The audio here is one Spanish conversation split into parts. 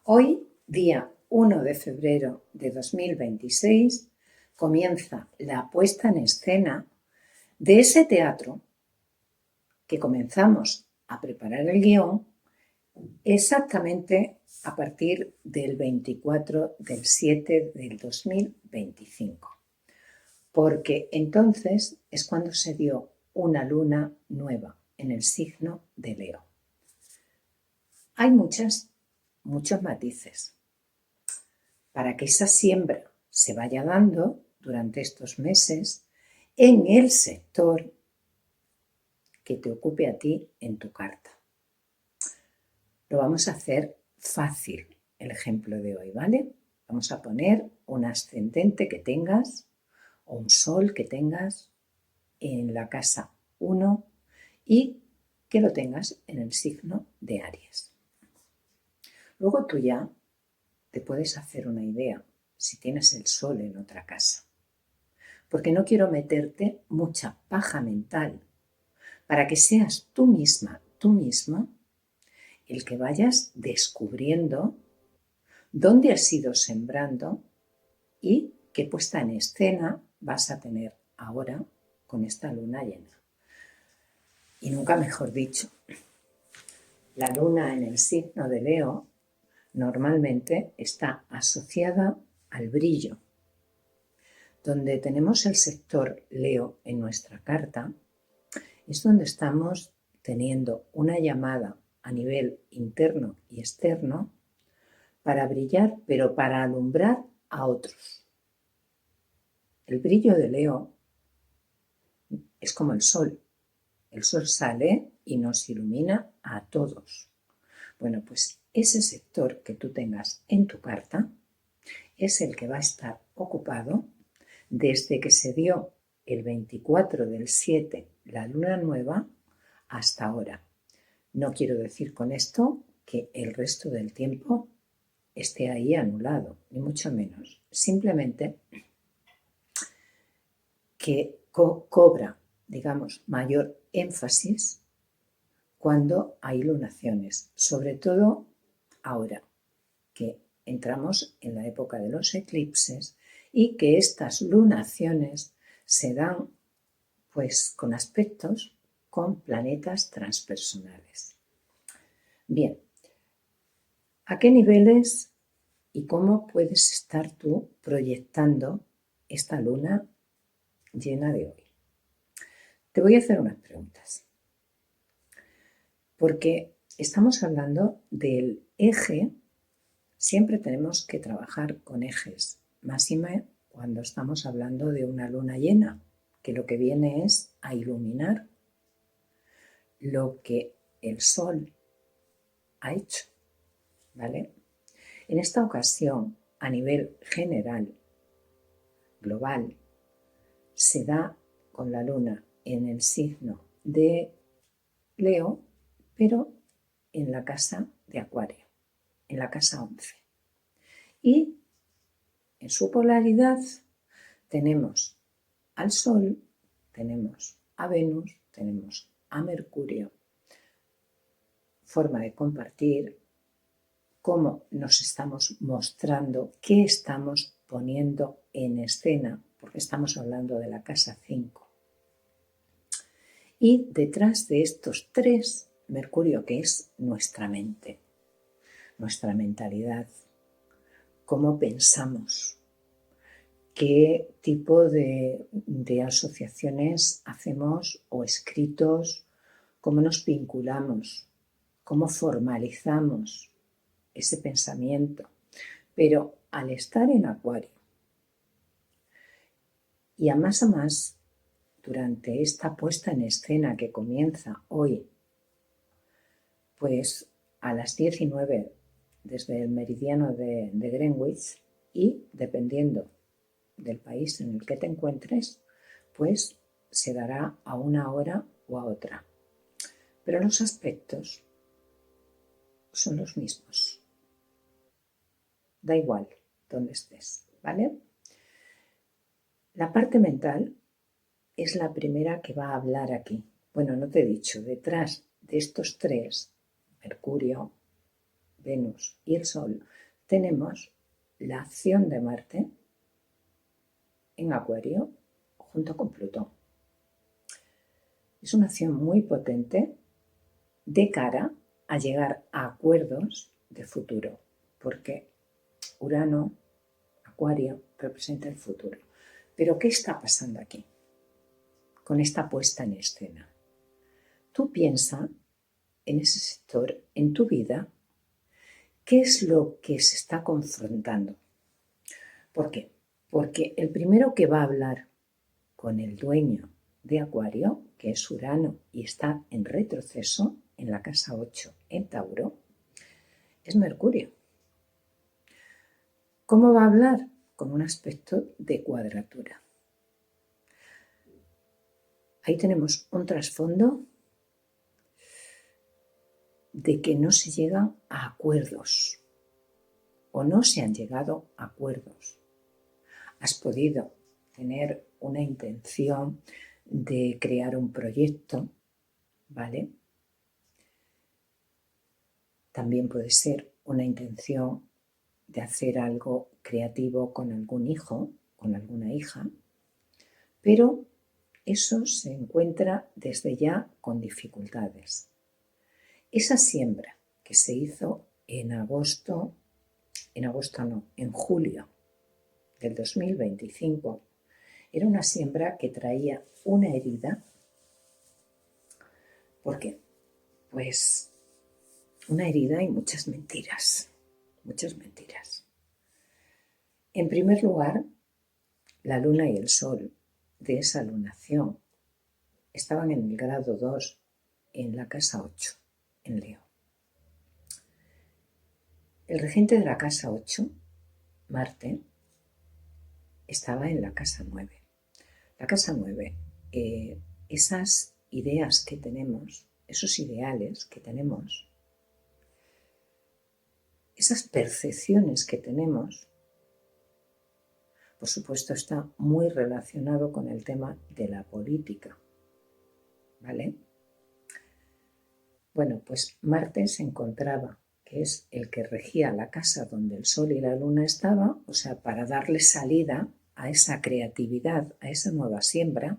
Hoy, día 1 de febrero de 2026, comienza la puesta en escena de ese teatro que comenzamos a preparar el guión exactamente a partir del 24 del 7 del 2025, porque entonces es cuando se dio una luna nueva en el signo de Leo. Hay muchos matices. Para que esa siembra se vaya dando durante estos meses en el sector que te ocupe a ti en tu carta. Lo vamos a hacer fácil, el ejemplo de hoy, ¿vale? Vamos a poner un ascendente que tengas o un sol que tengas en la casa 1 y que lo tengas en el signo de Aries. Luego tú ya te puedes hacer una idea si tienes el sol en otra casa, porque no quiero meterte mucha paja mental para que seas tú misma, el que vayas descubriendo dónde has ido sembrando y qué puesta en escena vas a tener ahora con esta luna llena. Y nunca mejor dicho, la luna en el signo de Leo normalmente está asociada al brillo. Donde tenemos el sector Leo en nuestra carta, es donde estamos teniendo una llamada a nivel interno y externo para brillar, pero para alumbrar a otros. El brillo de Leo es como el sol. El sol sale y nos ilumina a todos. Bueno, pues ese sector que tú tengas en tu carta es el que va a estar ocupado desde que se dio el 24 del 7 la luna nueva hasta ahora. No quiero decir con esto que el resto del tiempo esté ahí anulado, ni mucho menos. Simplemente que cobra, digamos, mayor énfasis cuando hay lunaciones, sobre todo ahora que entramos en la época de los eclipses y que estas lunaciones se dan pues con aspectos con planetas transpersonales. Bien, ¿a qué niveles y cómo puedes estar tú proyectando esta luna llena de hoy? Te voy a hacer unas preguntas, porque estamos hablando del eje. Siempre tenemos que trabajar con ejes, máxime cuando estamos hablando de una luna llena, que lo que viene es a iluminar lo que el sol ha hecho, ¿vale? En esta ocasión, a nivel general, global, se da con la luna en el signo de Leo, pero en la casa de Acuario, en la casa 11. Y en su polaridad tenemos al Sol, tenemos a Venus, tenemos a Mercurio. Forma de compartir, cómo nos estamos mostrando, qué estamos poniendo en escena, porque estamos hablando de la casa 5. Y detrás de estos tres, Mercurio, que es nuestra mente, nuestra mentalidad, cómo pensamos, qué tipo de asociaciones hacemos o escritos, cómo nos vinculamos, cómo formalizamos ese pensamiento. Pero al estar en Acuario y a más durante esta puesta en escena que comienza hoy, pues a las 19 desde el meridiano de Greenwich, y dependiendo del país en el que te encuentres, pues se dará a una hora o a otra. Pero los aspectos son los mismos. Da igual donde estés, ¿vale? La parte mental es la primera que va a hablar aquí. Bueno, no te he dicho, detrás de estos tres, Mercurio, Venus y el Sol, tenemos la acción de Marte en Acuario junto con Plutón. Es una acción muy potente de cara a llegar a acuerdos de futuro, porque Urano, Acuario, representa el futuro. Pero ¿qué está pasando aquí con esta puesta en escena? Tú piensa en ese sector, en tu vida, ¿qué es lo que se está confrontando? ¿Por qué? Porque el primero que va a hablar con el dueño de Acuario, que es Urano y está en retroceso en la casa 8 en Tauro, es Mercurio. ¿Cómo va a hablar? Con un aspecto de cuadratura. Ahí tenemos un trasfondo de que no se llegan a acuerdos o no se han llegado a acuerdos. Has podido tener una intención de crear un proyecto, ¿vale? También puede ser una intención de hacer algo creativo con algún hijo, con alguna hija, pero eso se encuentra desde ya con dificultades. Esa siembra que se hizo en julio del 2025, era una siembra que traía una herida. ¿Por qué? Pues una herida y muchas mentiras, muchas mentiras. En primer lugar, la luna y el sol de esa lunación estaban en el grado 2, en la casa 8, en Leo. El regente de la casa 8, Marte, estaba en la casa 9. La casa 9, esas ideas que tenemos, esos ideales que tenemos, esas percepciones que tenemos, por supuesto está muy relacionado con el tema de la política, ¿vale? Bueno, pues Marte se encontraba, que es el que regía la casa donde el Sol y la Luna estaban, o sea, para darle salida a esa creatividad, a esa nueva siembra,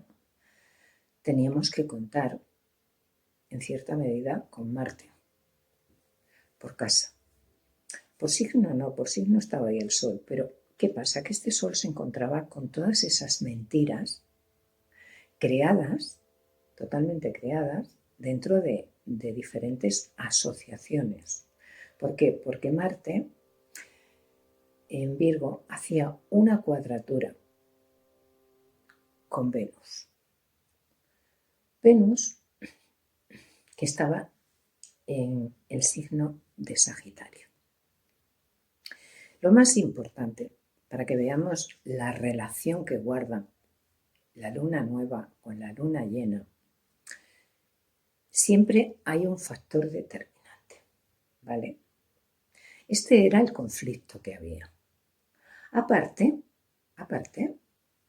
teníamos que contar, en cierta medida, con Marte, por casa. Por signo no, por signo estaba ahí el Sol, pero ¿qué pasa? Que este Sol se encontraba con todas esas mentiras creadas, totalmente creadas, dentro de diferentes asociaciones. ¿Por qué? Porque Marte en Virgo hacía una cuadratura con Venus. Venus, que estaba en el signo de Sagitario. Lo más importante, para que veamos la relación que guarda la luna nueva con la luna llena, siempre hay un factor determinante, ¿vale? Este era el conflicto que había. Aparte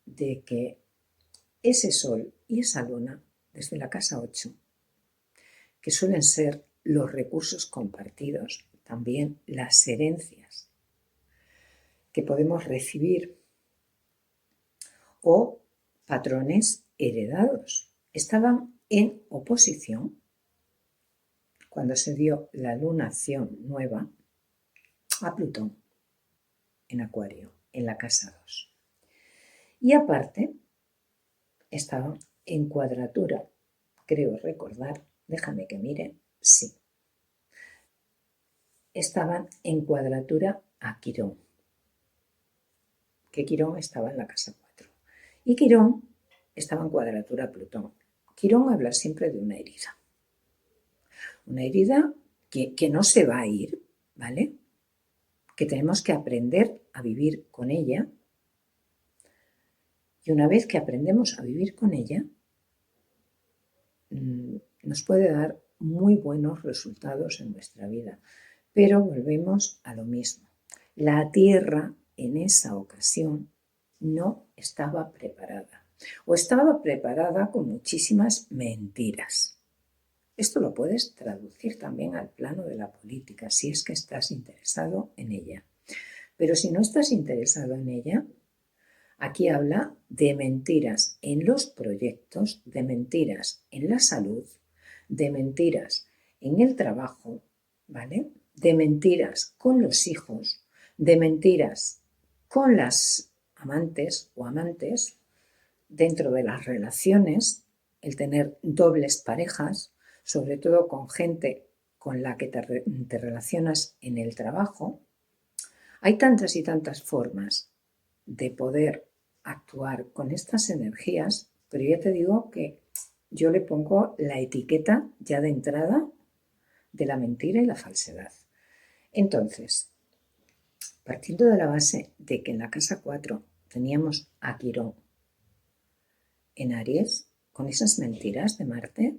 de que ese Sol y esa Luna, desde la casa 8, que suelen ser los recursos compartidos, también las herencias que podemos recibir o patrones heredados, estaban en oposición cuando se dio la lunación nueva a Plutón en Acuario, en la casa 2. Y aparte, estaban en cuadratura, creo recordar, déjame que mire, sí. Estaban en cuadratura a Quirón, que Quirón estaba en la casa 4. Y Quirón estaba en cuadratura a Plutón. Quirón habla siempre de una herida. Una herida que no se va a ir, ¿vale? Que tenemos que aprender a vivir con ella. Y una vez que aprendemos a vivir con ella, nos puede dar muy buenos resultados en nuestra vida. Pero volvemos a lo mismo. La Tierra en esa ocasión no estaba preparada. O estaba preparada con muchísimas mentiras. Esto lo puedes traducir también al plano de la política, si es que estás interesado en ella. Pero si no estás interesado en ella, aquí habla de mentiras en los proyectos, de mentiras en la salud, de mentiras en el trabajo, ¿vale? De mentiras con los hijos, de mentiras con las amantes o amantes, dentro de las relaciones, el tener dobles parejas, sobre todo con gente con la que te relacionas en el trabajo. Hay tantas y tantas formas de poder actuar con estas energías, pero ya te digo que yo le pongo la etiqueta ya de entrada de la mentira y la falsedad. Entonces, partiendo de la base de que en la casa 4 teníamos a Quirón en Aries, con esas mentiras de Marte,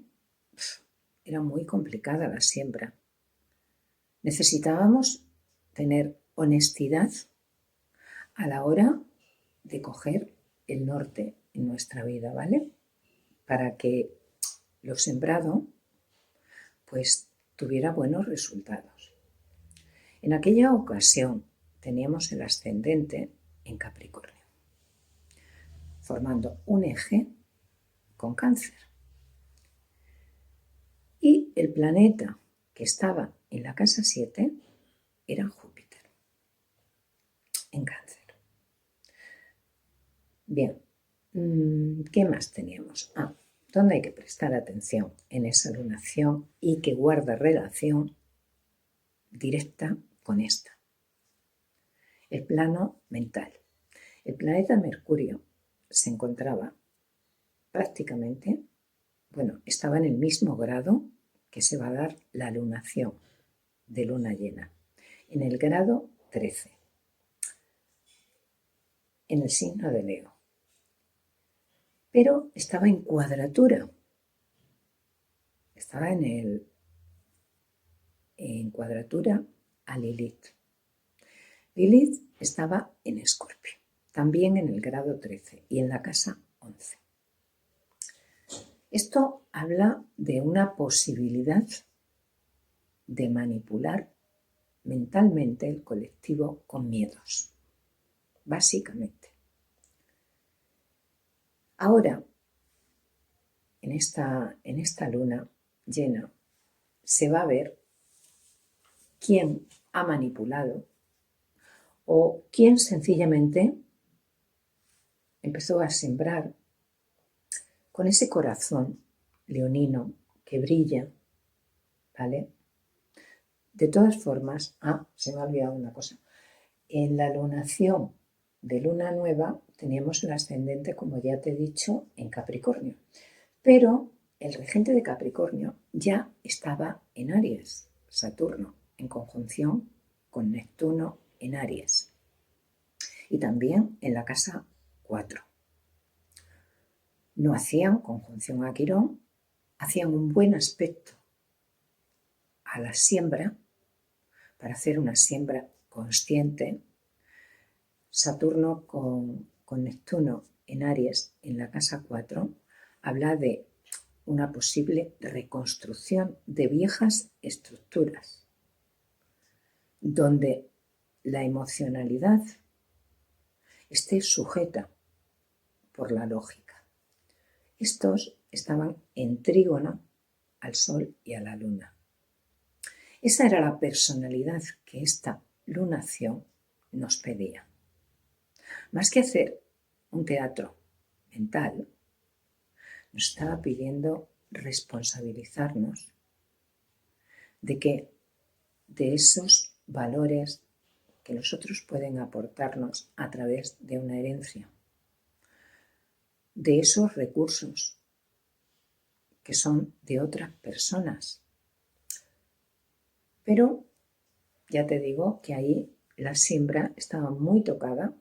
era muy complicada la siembra. Necesitábamos tener honestidad a la hora de coger el norte en nuestra vida, ¿vale? Para que lo sembrado pues tuviera buenos resultados. En aquella ocasión teníamos el ascendente en Capricornio, formando un eje con Cáncer. Y el planeta que estaba en la casa 7 era Júpiter, en Cáncer. Bien, ¿qué más teníamos? Donde hay que prestar atención en esa lunación y que guarda relación directa con esta. El plano mental. El planeta Mercurio se encontraba prácticamente, estaba en el mismo grado que se va a dar la lunación de luna llena, en el grado 13, en el signo de Leo. Pero estaba en cuadratura, estaba en cuadratura a Lilith. Lilith estaba en Escorpio, también en el grado 13 y en la casa 11. Esto habla de una posibilidad de manipular mentalmente el colectivo con miedos, básicamente. Ahora, en esta luna llena, se va a ver quién ha manipulado o quién sencillamente empezó a sembrar con ese corazón leonino que brilla, ¿vale? De todas formas, se me ha olvidado una cosa. En la lunación de luna nueva teníamos el ascendente, como ya te he dicho, en Capricornio. Pero el regente de Capricornio ya estaba en Aries, Saturno, en conjunción con Neptuno en Aries. Y también en la casa 4. No hacían conjunción a Quirón, hacían un buen aspecto a la siembra, para hacer una siembra consciente. Saturno con Neptuno en Aries en la casa 4 habla de una posible reconstrucción de viejas estructuras, donde la emocionalidad esté sujeta por la lógica. Estos estaban en trígono al Sol y a la Luna. Esa era la personalidad que esta lunación nos pedía. Más que hacer un teatro mental, nos estaba pidiendo responsabilizarnos de esos valores que los otros pueden aportarnos a través de una herencia, de esos recursos que son de otras personas. Pero ya te digo que ahí la siembra estaba muy tocada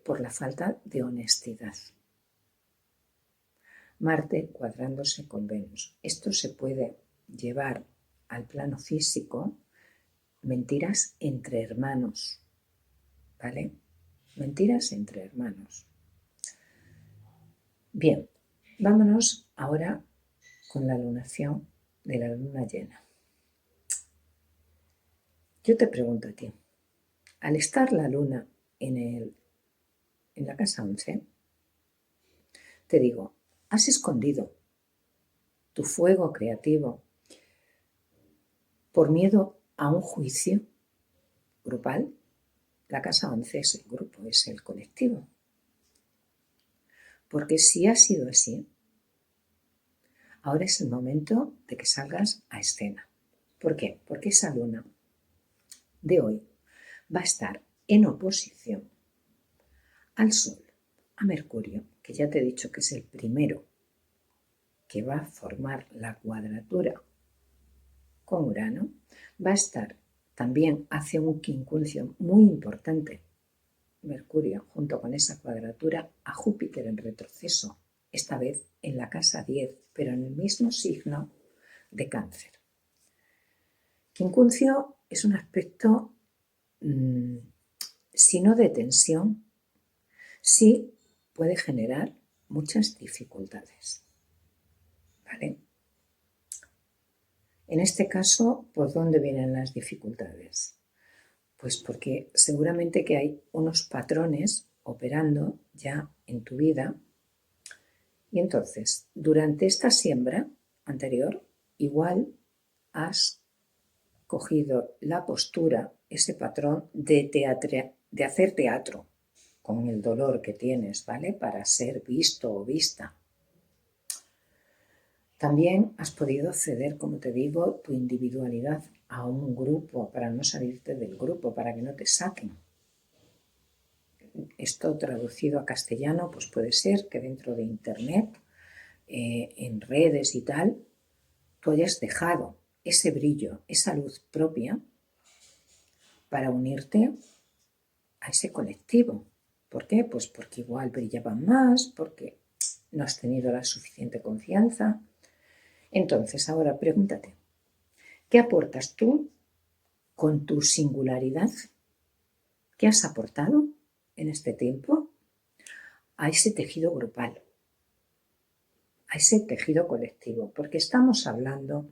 por la falta de honestidad. Marte cuadrándose con Venus. Esto se puede llevar al plano físico, mentiras entre hermanos, ¿vale? Mentiras entre hermanos. Bien, vámonos ahora con la lunación de la luna llena. Yo te pregunto a ti, al estar la luna en la casa 11, te digo, ¿has escondido tu fuego creativo por miedo a un juicio grupal? La casa 11 es el grupo, es el colectivo. Porque si ha sido así, ahora es el momento de que salgas a escena. ¿Por qué? Porque esa luna de hoy va a estar en oposición al Sol, a Mercurio, que ya te he dicho que es el primero que va a formar la cuadratura con Urano, va a estar también hacia un quincuncio muy importante, Mercurio, junto con esa cuadratura, a Júpiter en retroceso, esta vez en la casa 10, pero en el mismo signo de Cáncer. Quincuncio es un aspecto, si no de tensión, sí puede generar muchas dificultades. ¿Vale? En este caso, ¿por dónde vienen las dificultades? Pues porque seguramente que hay unos patrones operando ya en tu vida y entonces, durante esta siembra anterior, igual has cogido la postura, ese patrón de hacer teatro con el dolor que tienes, ¿vale? Para ser visto o vista. También has podido ceder, como te digo, tu individualidad a un grupo para no salirte del grupo, para que no te saquen. Esto traducido a castellano, pues puede ser que dentro de Internet, en redes y tal, tú hayas dejado ese brillo, esa luz propia para unirte a ese colectivo. ¿Por qué? Pues porque igual brillaban más, porque no has tenido la suficiente confianza. Entonces, ahora pregúntate, ¿qué aportas tú con tu singularidad? ¿Qué has aportado en este tiempo a ese tejido grupal, a ese tejido colectivo? Porque estamos hablando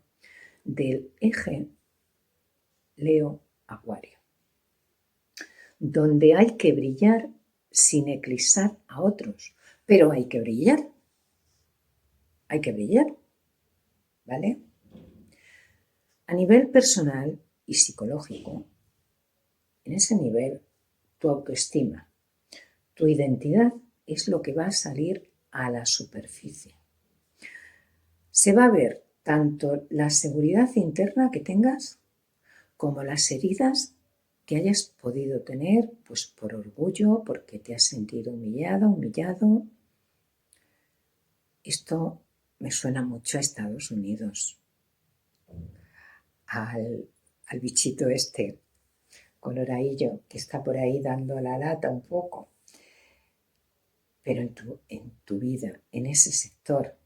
del eje Leo-Acuario, donde hay que brillar sin eclipsar a otros, pero hay que brillar, ¿vale? A nivel personal y psicológico, en ese nivel, tu autoestima, tu identidad es lo que va a salir a la superficie. Se va a ver tanto la seguridad interna que tengas como las heridas que hayas podido tener, pues por orgullo, porque te has sentido humillada, humillado. Esto me suena mucho a Estados Unidos, al bichito este coloradillo que está por ahí dando la lata un poco. Pero en tu vida, en ese sector,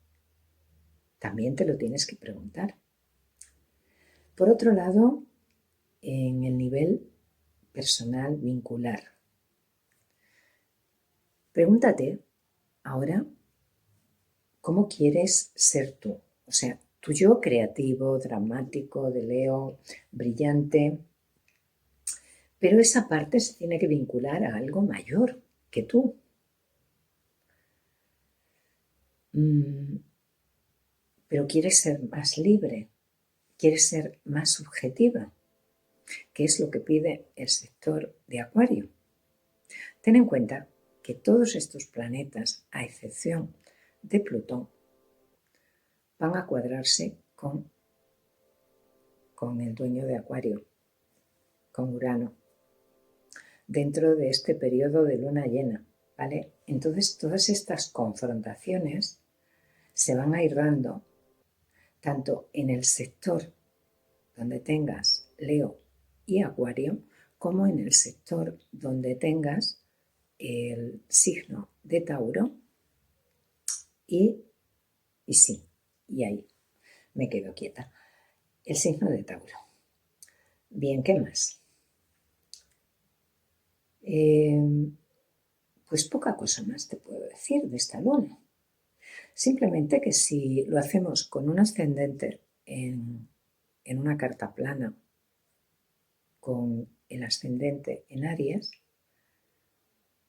también te lo tienes que preguntar. Por otro lado, en el nivel personal vincular, pregúntate ahora cómo quieres ser tú. O sea, tu yo creativo, dramático, de Leo, brillante. Pero esa parte se tiene que vincular a algo mayor que tú. Pero quieres ser más libre, quieres ser más subjetiva, que es lo que pide el sector de Acuario. Ten en cuenta que todos estos planetas, a excepción de Plutón, van a cuadrarse con el dueño de Acuario, con Urano, dentro de este periodo de luna llena, ¿vale? Entonces todas estas confrontaciones se van a ir dando tanto en el sector donde tengas Leo y Acuario, como en el sector donde tengas el signo de Tauro y sí, y ahí me quedo quieta, el signo de Tauro. Bien, ¿qué más? Pues poca cosa más te puedo decir de esta luna. Simplemente que si lo hacemos con un ascendente en una carta plana con el ascendente en Aries,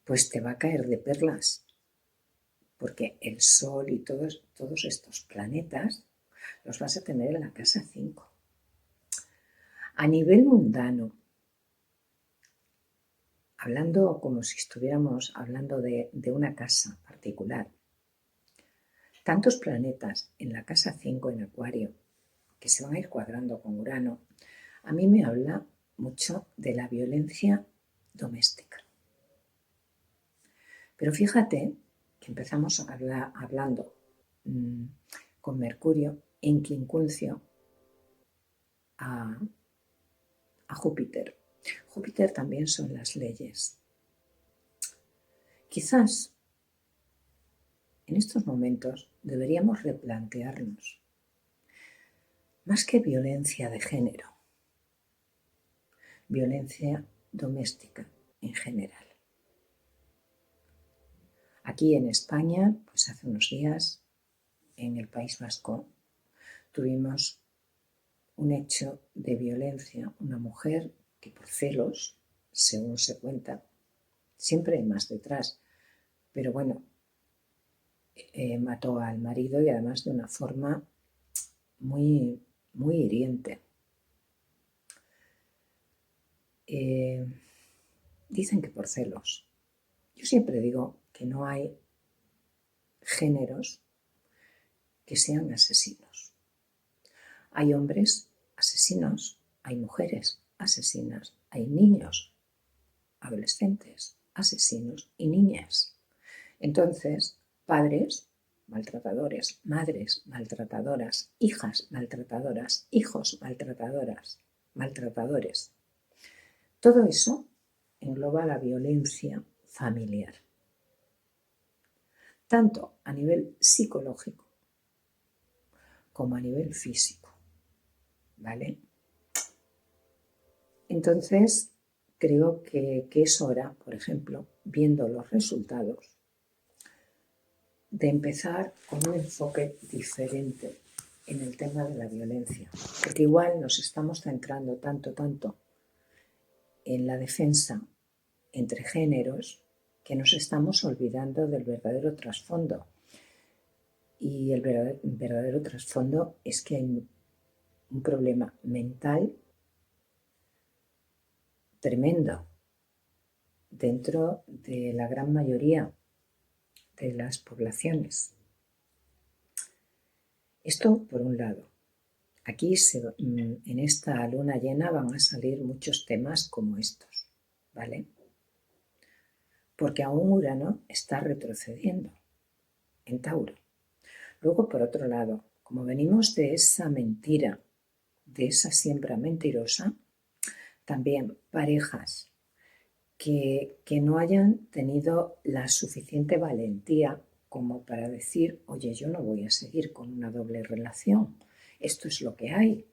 pues te va a caer de perlas, porque el Sol y todos estos planetas los vas a tener en la casa 5. A nivel mundano, hablando como si estuviéramos hablando de una casa particular, tantos planetas en la casa 5 en Acuario, que se van a ir cuadrando con Urano, a mí me habla mucho de la violencia doméstica. Pero fíjate que empezamos hablando con Mercurio en quincuncio a Júpiter. Júpiter también son las leyes. Quizás en estos momentos deberíamos replantearnos, más que violencia de género, violencia doméstica en general. Aquí en España, pues hace unos días, en el País Vasco, tuvimos un hecho de violencia. Una mujer que por celos, según se cuenta, siempre hay más detrás, pero bueno, mató al marido y además de una forma muy, muy hiriente. Dicen que por celos. Yo siempre digo que no hay géneros que sean asesinos. Hay hombres asesinos, hay mujeres asesinas, hay niños, adolescentes, asesinos y niñas. Entonces, padres maltratadores, madres maltratadoras, hijas maltratadoras, hijos maltratadores. Todo eso engloba la violencia familiar, tanto a nivel psicológico como a nivel físico, ¿vale? Entonces, creo que es hora, por ejemplo, viendo los resultados, de empezar con un enfoque diferente en el tema de la violencia, porque igual nos estamos centrando tanto en la defensa entre géneros que nos estamos olvidando del verdadero trasfondo. Y el verdadero trasfondo es que hay un problema mental tremendo dentro de la gran mayoría de las poblaciones. Esto por un lado. Aquí en esta luna llena van a salir muchos temas como estos, ¿vale? Porque aún Urano está retrocediendo en Tauro. Luego, por otro lado, como venimos de esa mentira, de esa siembra mentirosa, también parejas que no hayan tenido la suficiente valentía como para decir, oye, yo no voy a seguir con una doble relación, esto es lo que hay,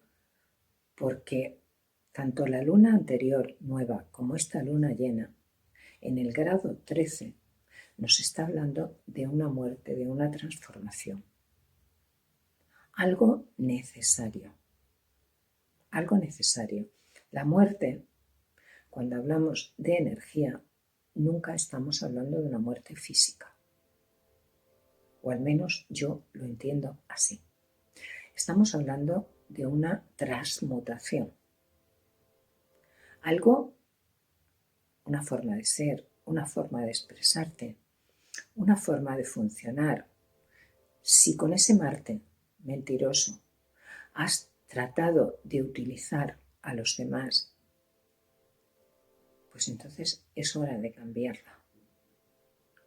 porque tanto la luna anterior nueva como esta luna llena, en el grado 13, nos está hablando de una muerte, de una transformación. Algo necesario. Algo necesario. La muerte, cuando hablamos de energía, nunca estamos hablando de una muerte física. O al menos yo lo entiendo así. Estamos hablando de una transmutación. Algo, una forma de ser, una forma de expresarte, una forma de funcionar. Si con ese Marte mentiroso has tratado de utilizar a los demás, pues entonces es hora de cambiarla.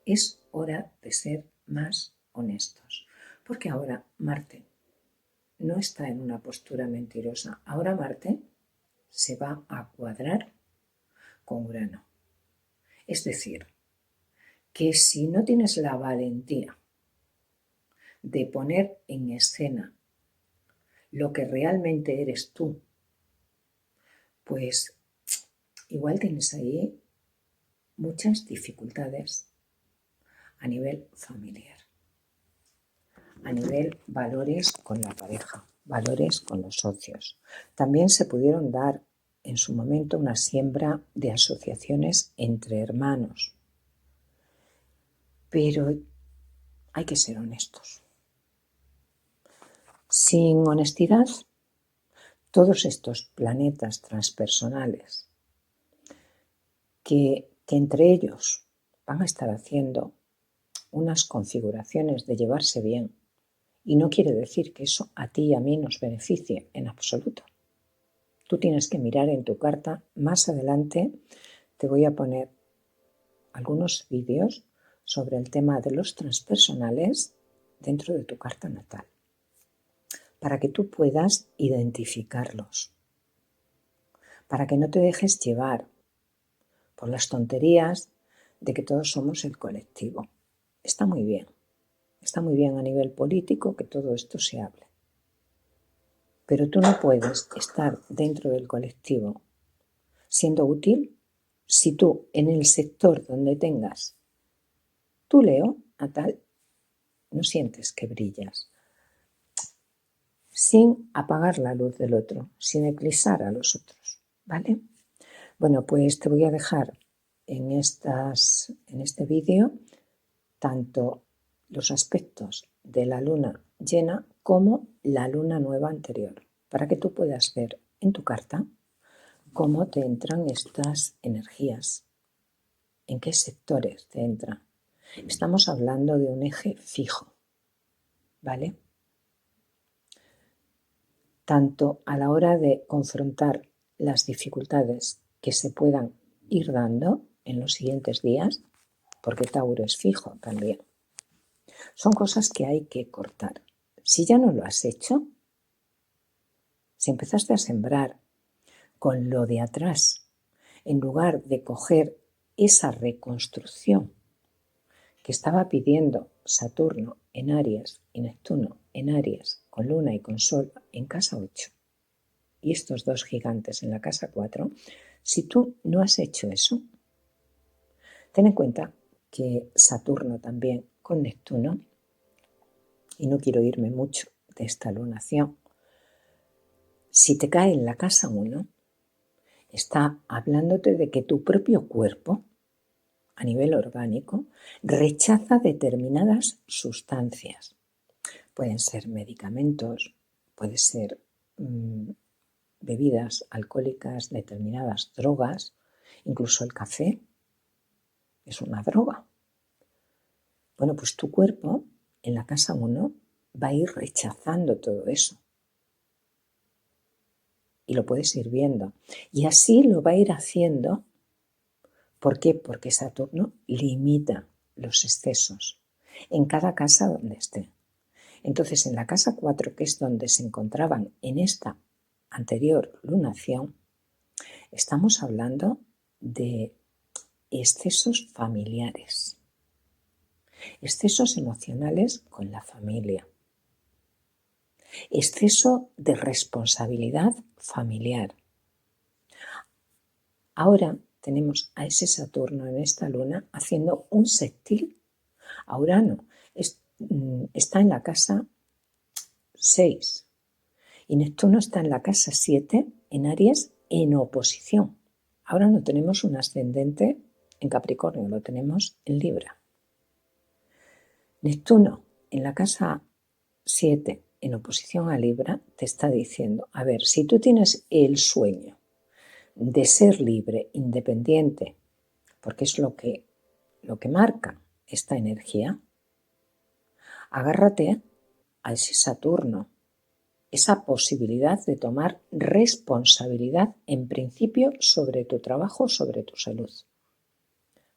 Es hora de ser más honestos. Porque ahora Marte no está en una postura mentirosa. Ahora Marte se va a cuadrar con Urano. Es decir, que si no tienes la valentía de poner en escena lo que realmente eres tú, pues igual tienes ahí muchas dificultades a nivel familiar, a nivel valores con la pareja. valores con los socios. También se pudieron dar en su momento una siembra de asociaciones entre hermanos. Pero hay que ser honestos. Sin honestidad, todos estos planetas transpersonales que entre ellos van a estar haciendo unas configuraciones de llevarse bien, y no quiere decir que eso a ti y a mí nos beneficie en absoluto. Tú tienes que mirar en tu carta. Más adelante te voy a poner algunos vídeos sobre el tema de los transpersonales dentro de tu carta natal, para que tú puedas identificarlos, para que no te dejes llevar por las tonterías de que todos somos el colectivo. Está muy bien a nivel político que todo esto se hable, pero tú no puedes estar dentro del colectivo siendo útil si tú en el sector donde tengas tu Leo natal no sientes que brillas, sin apagar la luz del otro, sin eclipsar a los otros, ¿vale? Bueno, pues te voy a dejar en este vídeo tanto los aspectos de la luna llena como la luna nueva anterior, para que tú puedas ver en tu carta cómo te entran estas energías, en qué sectores te entran. Estamos hablando de un eje fijo, ¿vale? Tanto a la hora de confrontar las dificultades que se puedan ir dando en los siguientes días, porque Tauro es fijo también. Son cosas que hay que cortar. Si ya no lo has hecho, si empezaste a sembrar con lo de atrás, en lugar de coger esa reconstrucción que estaba pidiendo Saturno en Aries y Neptuno en Aries, con Luna y con Sol en casa 8, y estos dos gigantes en la casa 4, si tú no has hecho eso, ten en cuenta que Saturno también con Neptuno, y no quiero irme mucho de esta lunación, si te cae en la casa 1, está hablándote de que tu propio cuerpo, a nivel orgánico, rechaza determinadas sustancias. Pueden ser medicamentos, pueden ser bebidas alcohólicas, determinadas drogas, incluso el café es una droga. Bueno, pues tu cuerpo en la casa 1 va a ir rechazando todo eso. Y lo puedes ir viendo. Y así lo va a ir haciendo. ¿Por qué? Porque Saturno limita los excesos en cada casa donde esté. Entonces, en la casa 4, que es donde se encontraban en esta anterior lunación, estamos hablando de excesos familiares, excesos emocionales con la familia, exceso de responsabilidad familiar. Ahora tenemos a ese Saturno en esta luna haciendo un sextil a Urano. Está en la casa 6 y Neptuno está en la casa 7 en Aries en oposición. Ahora no tenemos un ascendente en Capricornio, lo tenemos en Libra. Neptuno en la casa 7 en oposición a Libra te está diciendo, a ver, si tú tienes el sueño de ser libre, independiente, porque es lo que marca esta energía, agárrate a ese Saturno, esa posibilidad de tomar responsabilidad en principio sobre tu trabajo, sobre tu salud,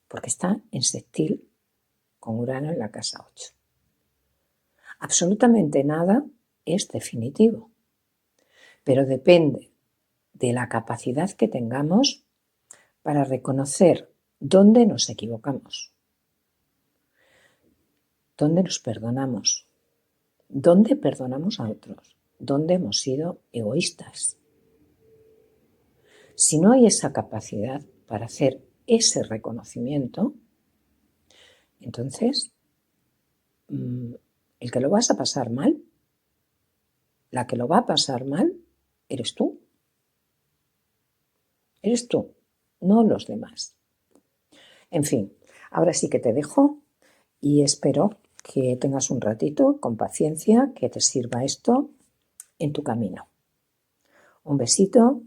porque está en sextil con Urano en la casa 8. Absolutamente nada es definitivo, pero depende de la capacidad que tengamos para reconocer dónde nos equivocamos, dónde nos perdonamos, dónde perdonamos a otros, dónde hemos sido egoístas. Si no hay esa capacidad para hacer ese reconocimiento, entonces el que lo vas a pasar mal La que lo va a pasar mal eres tú. Eres tú, no los demás. En fin, ahora sí que te dejo y espero que tengas un ratito con paciencia, que te sirva esto en tu camino. Un besito